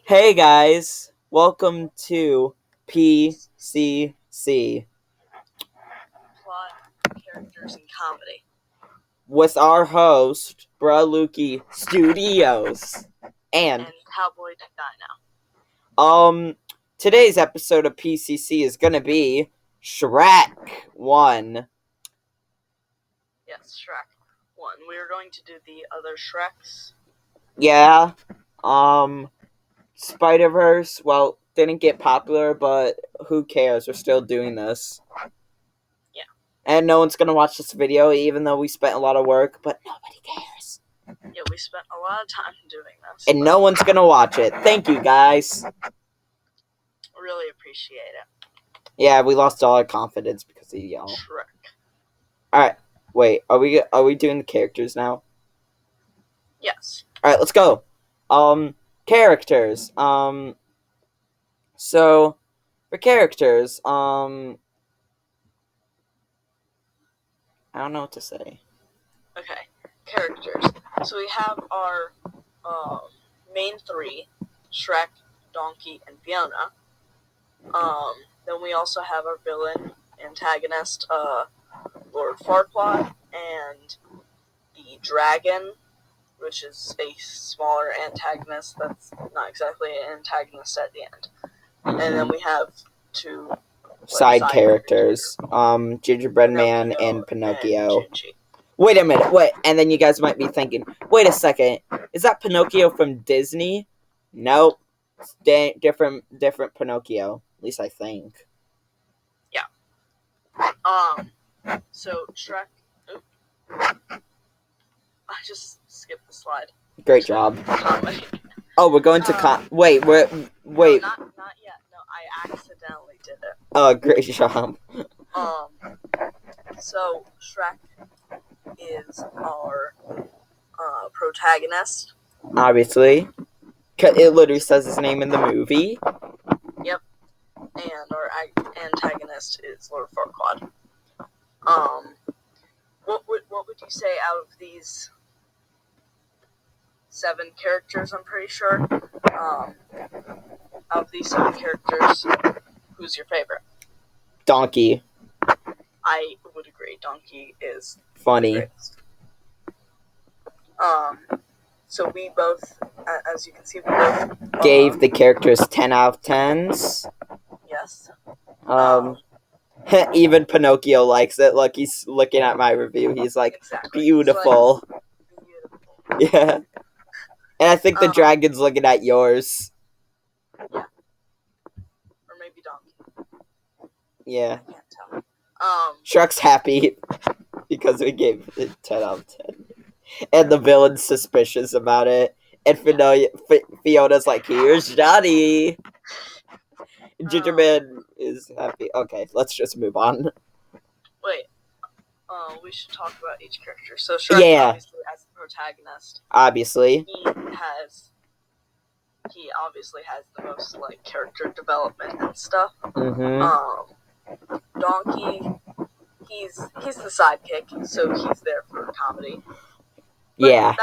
Hey guys, welcome to PCC Plot, characters, and comedy. with our host, Braluki Studios. And Cowboydino. Today's episode of PCC is gonna be Shrek 1. Yes, Shrek 1. We are going to do the other Shreks. Yeah, Spider-Verse, well, didn't get popular, but who cares? We're still doing this. Yeah. And no one's gonna watch this video, even though we spent a lot of work, but nobody cares. Yeah, we spent a lot of time doing this. And no one's gonna watch it. Thank you, guys. Really appreciate it. Yeah, we lost all our confidence because of y'all. Shrek. Alright, wait, are we doing the characters now? Yes. Alright, let's go. Characters. So for characters, I don't know what to say. Okay, characters. So we have our main three, Shrek, Donkey, and Fiona. Then we also have our villain, antagonist, Lord Farquaad, and the dragon, which is a smaller antagonist that's not exactly an antagonist at the end. And then we have two side characters. Gingerbread Man and Pinocchio. Wait a minute, wait, and then you guys might be thinking, wait a second, is that Pinocchio from Disney? Nope. Different Pinocchio. At least I think. Yeah. So Shrek. I just skipped the slide. Great job. Comedy. Oh, we're going to wait. No, not yet. No, I accidentally did it. Oh, great job. So Shrek is our protagonist. Obviously, it literally says his name in the movie. Yep. And our antagonist is Lord Farquaad. What would you say out of these 7 characters? I'm pretty sure. Out of these 7 characters, who's your favorite? Donkey. I would agree. Donkey is funny. So we both, as you can see, we both gave the characters 10 out of 10s. Yes. Even Pinocchio likes it. Look, he's looking at my review. He's like, exactly. Beautiful. Like, yeah. And I think the dragon's looking at yours. Yeah. Or maybe Donkey. Yeah. I can't tell. Shrek's happy because we gave it 10 out of 10. And the villain's suspicious about it. And Fiona's like, here's Johnny. Gingerman is happy. Okay, let's just move on. Wait. We should talk about each character. So Shrek, obviously, as the protagonist. Obviously. He obviously has the most, like, character development and stuff. Mm-hmm. Donkey, he's the sidekick, so he's there for comedy. But yeah.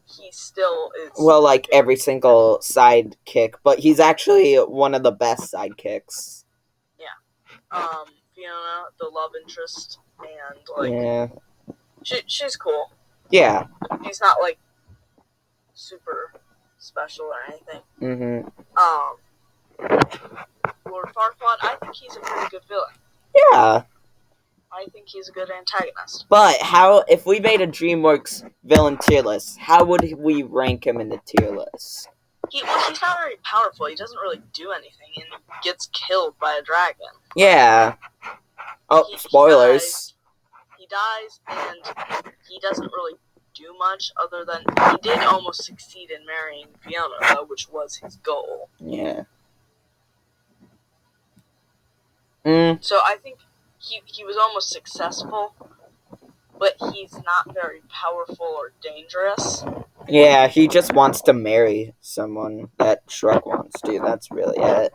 He still is... Well, like every single sidekick, but he's actually one of the best sidekicks. Yeah. Fiona, the love interest, and, like... Yeah. She's cool. Yeah. She's not, like, super special or anything. Mm-hmm. Lord Farquaad, I think he's a pretty good villain. Yeah. I think he's a good antagonist. But if we made a DreamWorks villain tier list, how would we rank him in the tier list? He's not very powerful. He doesn't really do anything, and he gets killed by a dragon. Yeah. Oh, spoilers. He dies, and he doesn't really do much other than he did almost succeed in marrying Fiona, though, which was his goal. Yeah. So I think he was almost successful, but he's not very powerful or dangerous. Yeah, he just wants to marry someone that Shrek wants to. That's really it.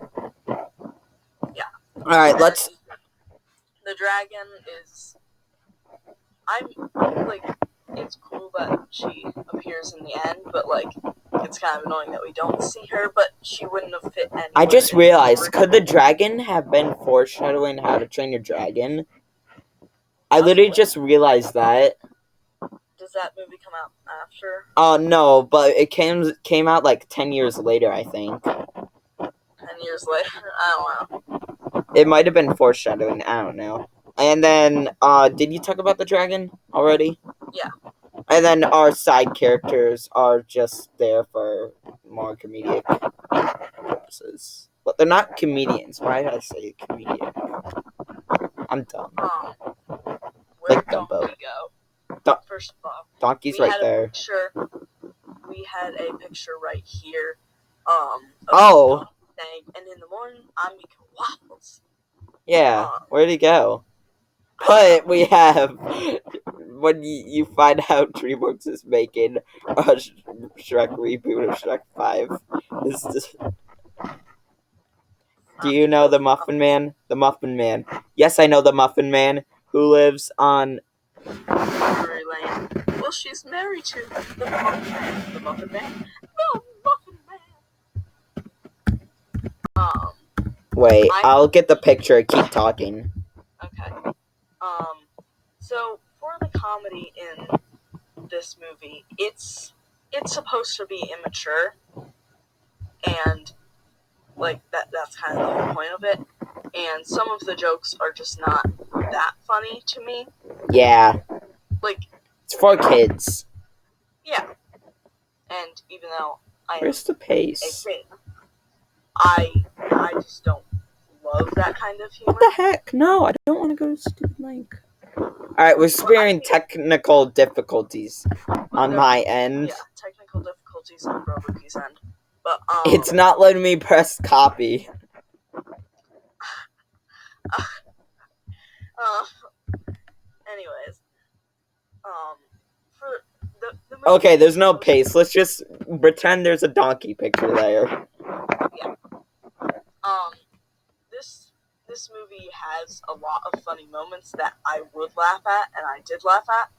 Yeah. Alright, let's... The dragon is... it's cool that she appears in the end, but, like, it's kind of annoying that we don't see her, but she wouldn't have fit anywhere. I just realized, could the dragon have been foreshadowing How to Train Your Dragon? I literally just realized that. Does that movie come out after? No, but it came out like 10 years later, I think. 10 years later? I don't know. It might have been foreshadowing, I don't know. And then, did you talk about the dragon already? Yeah. And then our side characters are just there for more comedic purposes. But they're not comedians. Why did I say comedian? I'm dumb. Where'd Like Dumbo. Donkey go? First of all, Donkey's right there. We had a picture right here. Oh. Thing, and in the morning, I'm making waffles. Yeah. Where'd he go? But we have, when you find out DreamWorks is making a Shrek reboot of Shrek 5, is this... Do you know the Muffin Man? The Muffin Man. Yes, I know the Muffin Man, who lives on... Memory Lane. Well, she's married to the Muffin Man. The Muffin Man? The Muffin Man! Wait, I'll get the picture. Keep talking. Okay. So, for the comedy in this movie, it's supposed to be immature, and, like, that's kind of the whole point of it, and some of the jokes are just not that funny to me. Yeah. Like... It's for kids. Yeah. And even though Where's the pace? I just don't love that kind of humor. What the heck? No, I don't want to go to stupid link. Alright, we're experiencing technical difficulties on my end. Yeah, technical difficulties on Robuki's end. But, it's not letting me press copy. Anyways. For the movie... Okay, there's no pace. Let's just pretend there's a donkey picture there. Yeah. This movie has a lot of funny moments that I would laugh at, and I did laugh at,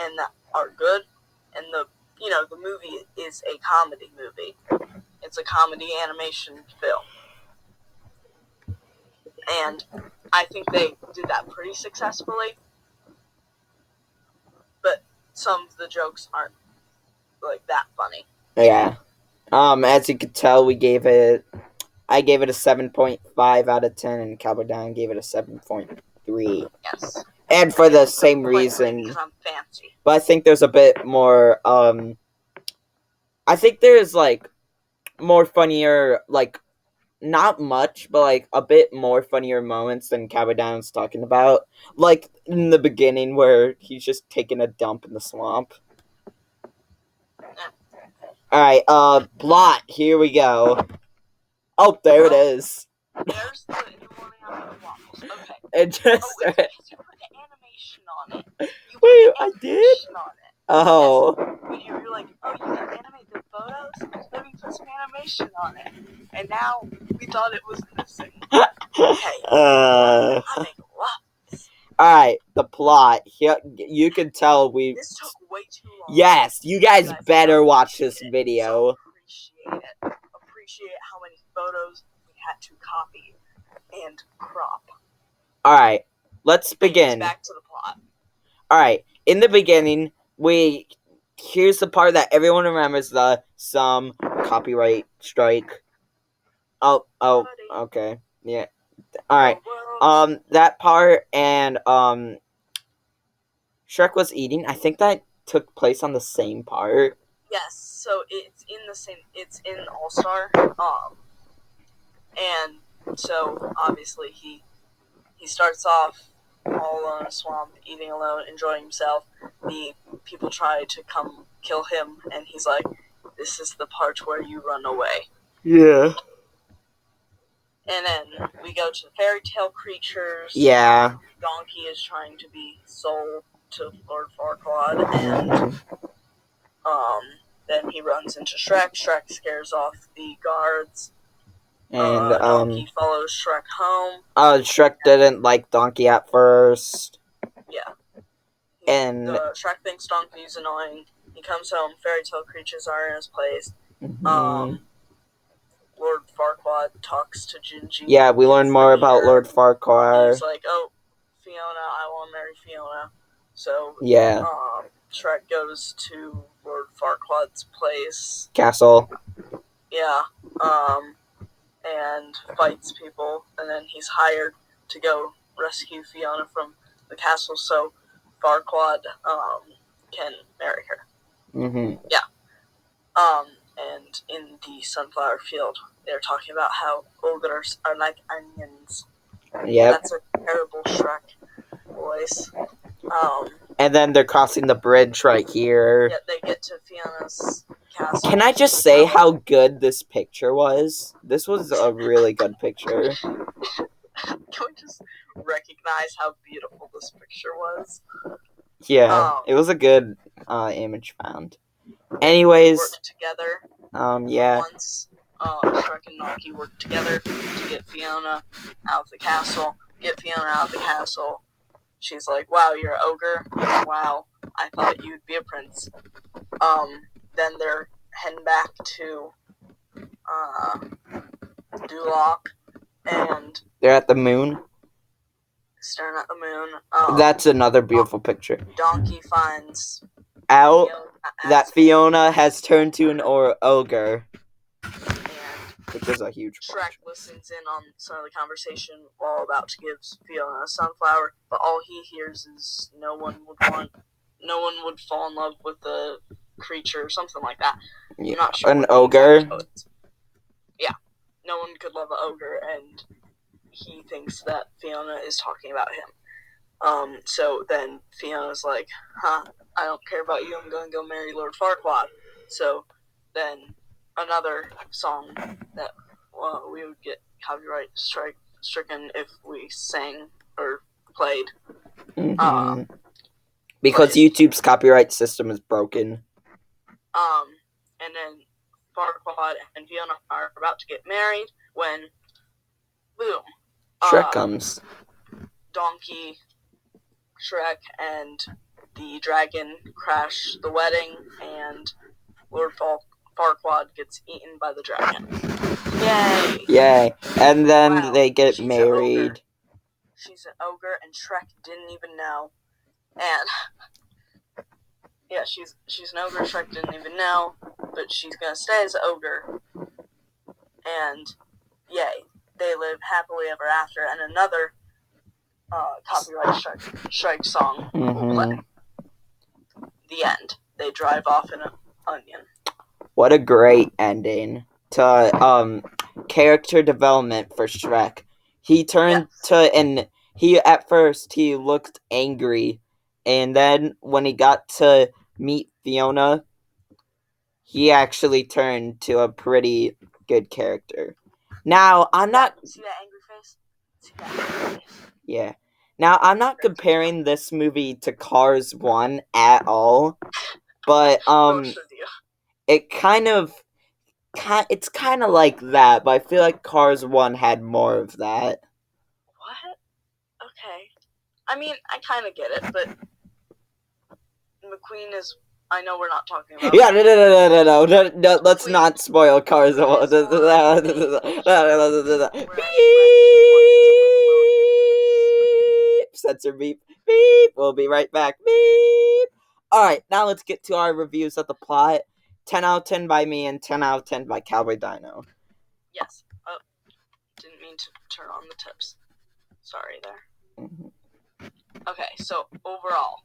and that are good. And the movie is a comedy movie. It's a comedy animation film. And I think they did that pretty successfully. But some of the jokes aren't, like, that funny. Yeah. As you could tell, I gave it a 7.5 out of 10, and Cowboydino gave it a 7.3. Yes. And for the same reason. Because I'm fancy. But I think there's a bit more, I think there's, like, more funnier, like, not much, but, like, a bit more funnier moments than Cowboydino's talking about. Like, in the beginning where he's just taking a dump in the swamp. Alright, plot, here we go. Oh, there it is. There's the in the morning I'm making waffles. Okay. It just... it's because you put the animation on it. Wait, I did? On it. Oh. Yes. You're like, oh, you can animate the photos? Let me put some animation on it. And now we thought it was missing. Okay. I make waffles. Alright, the plot. Here, you can tell This took way too long. Yes, you guys better watch this video. So appreciate it. Appreciate how many photos we had to copy and crop. Alright, let's begin. Back to the plot. Alright, in the beginning, here's the part that everyone remembers, some copyright strike. Oh, okay. Yeah. Alright. That part, and, Shrek was eating. I think that took place on the same part. Yes, so it's in All-Star, and so, obviously, he starts off all alone in a swamp, eating alone, enjoying himself. The people try to come kill him, and he's like, this is the part where you run away. Yeah. And then we go to the fairy tale creatures. Yeah. Donkey is trying to be sold to Lord Farquaad, and then he runs into Shrek. Shrek scares off the guards. And Donkey follows Shrek home. Shrek didn't like Donkey at first. Yeah. And Shrek thinks Donkey's annoying. He comes home. Fairy tale creatures are in his place. Mhm. Lord Farquaad talks to Gingy. Yeah, we learn more about Lord Farquaad. He's like, oh, Fiona, I want to marry Fiona. So, yeah. Shrek goes to Lord Farquaad's place. Castle. Yeah. And fights people. And then he's hired to go rescue Fiona from the castle so Farquaad can marry her. Mm-hmm. Yeah. And in the sunflower field, they're talking about how ogres are like onions. Yep. That's a terrible Shrek voice. And then they're crossing the bridge right here. Yeah, they get to Fiona's castle. Can I just say how good this picture was? This was a really good picture. Can we just recognize how beautiful this picture was? Yeah, it was a good image found. Anyways, work together. Yeah. Once Shrek and Donkey work together to get Fiona out of the castle. She's like, "Wow, you're an ogre. Wow, I thought you'd be a prince." Then they're heading back to Duloc, and they're at the moon. Staring at the moon. That's another beautiful picture. Donkey finds out that Fiona has turned to an ogre. Which is a huge Shrek question. listens in on some of the conversation while about to give Fiona a sunflower, but all he hears is no one would fall in love with the creature or something like that. Yeah. I'm not sure. An ogre? Yeah. No one could love an ogre, and he thinks that Fiona is talking about him. So then Fiona's like, I don't care about you, I'm going to go marry Lord Farquaad. So then another song that we would get copyright stricken if we sang or played. Mm-hmm. Because YouTube's copyright system is broken. And then Farquaad and Fiona are about to get married when, boom, Shrek comes. Donkey, Shrek, and the dragon crash the wedding, and Lord Farquaad gets eaten by the dragon. Yay! Yay! And then they get married. She's an ogre, and Shrek didn't even know. And yeah, she's an ogre. Shrek didn't even know, but she's gonna stay as an ogre. And yay, they live happily ever after. And another copyright strike song will play. The end. They drive off in an onion. What a great ending to character development for Shrek. He turned and he at first he looked angry, and then when he got to meet Fiona, he actually turned to a pretty good character. Now I'm not see that angry face? See that angry face? Yeah. Now I'm not comparing this movie to Cars 1 at all, but it it's kind of like that, but I feel like Cars 1 had more of that. What? Okay. I mean, I kind of get it, but McQueen is... I know we're not talking about... Yeah, no, let's not spoil Cars 1. Beep! Censor beep. Beep! We'll be right back. Beep! Alright, now let's get to our reviews of the plot. 10 out of 10 by me and 10 out of 10 by Cowboydino. Yes. Didn't mean to turn on the tips. Sorry there. Mm-hmm. Okay, so overall.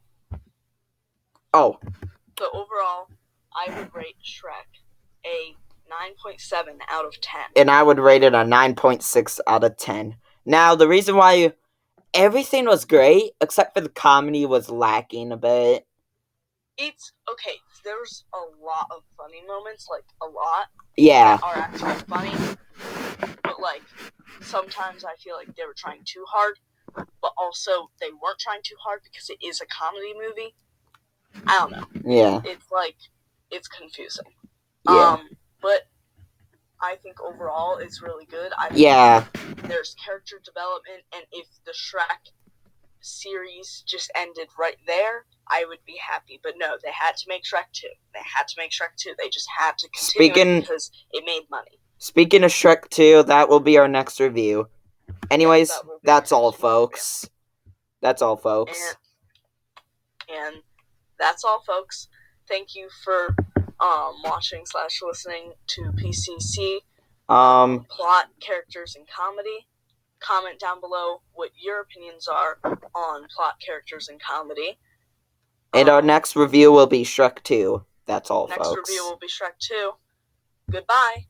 So overall, I would rate Shrek a 9.7 out of 10. And I would rate it a 9.6 out of 10. Now, the reason why everything was great, except for the comedy was lacking a bit. It's okay. There's a lot of funny moments, like a lot. Yeah. That are actually funny. But like, sometimes I feel like they were trying too hard. But also, they weren't trying too hard because it is a comedy movie. I don't know. Yeah. It's like, it's confusing. Yeah. But I think overall it's really good. There's character development, and if the Shrek series just ended right there, I would be happy. But no, they had to make Shrek 2. They just had to continue it because it made money. Speaking of Shrek 2, that will be our next review. Anyways, that's all, folks. That's all, folks. And that's all, folks. Thank you for watching/listening to PCC. Plot, characters, and comedy. Comment down below what your opinions are on plot, characters, and comedy. And our next review will be Shrek 2. That's all, folks. Next review will be Shrek 2. Goodbye.